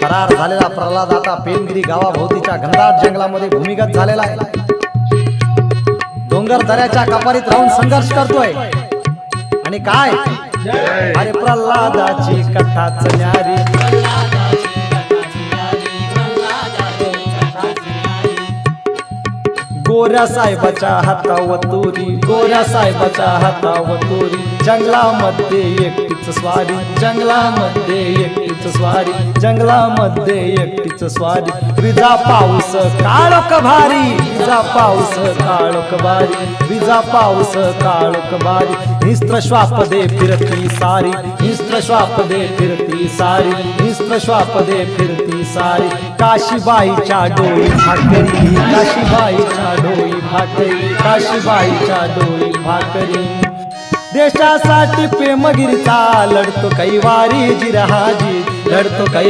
फरार झालेला प्रल्हाद आता पेमगिरी गावाभोवतीच्या घनदाट जंगलामध्ये भूमिगत झालेला आहे। डोंगर दऱ्याच्या कपारीत राहून संघर्ष करतोय आणि काय अरे प्रल्हादाची कथाच न्यारी, गोऱ्या साहेबाच्या हातावर तुरी, गोऱ्या साहेबाच्या हातावर तुरी, जंगलामध्ये एकटीच स्वारी, जंगलामध्ये एकटीच स्वारी, जंगलामध्ये एकटीच स्वारी। विजा पाऊस काळोख भारी, विजा पाऊस काळोख भारी, विजा पाऊस काळोख भारी। हिस्त्र श्वाप दे फिरती सारी, हिस्त्र श्वाप दे फिरती सारी, हिस्त्र श्वाप दे फिरती सारी। काशीबाईच्या डोळी भाकरी, काशीबाईच्या डोळी भाकरी, काशीबाईच्या डोळी भाकरी। देशासाठी प्रेमगिरीचा लढतो कैवारी जिरहाजी, लढतो कै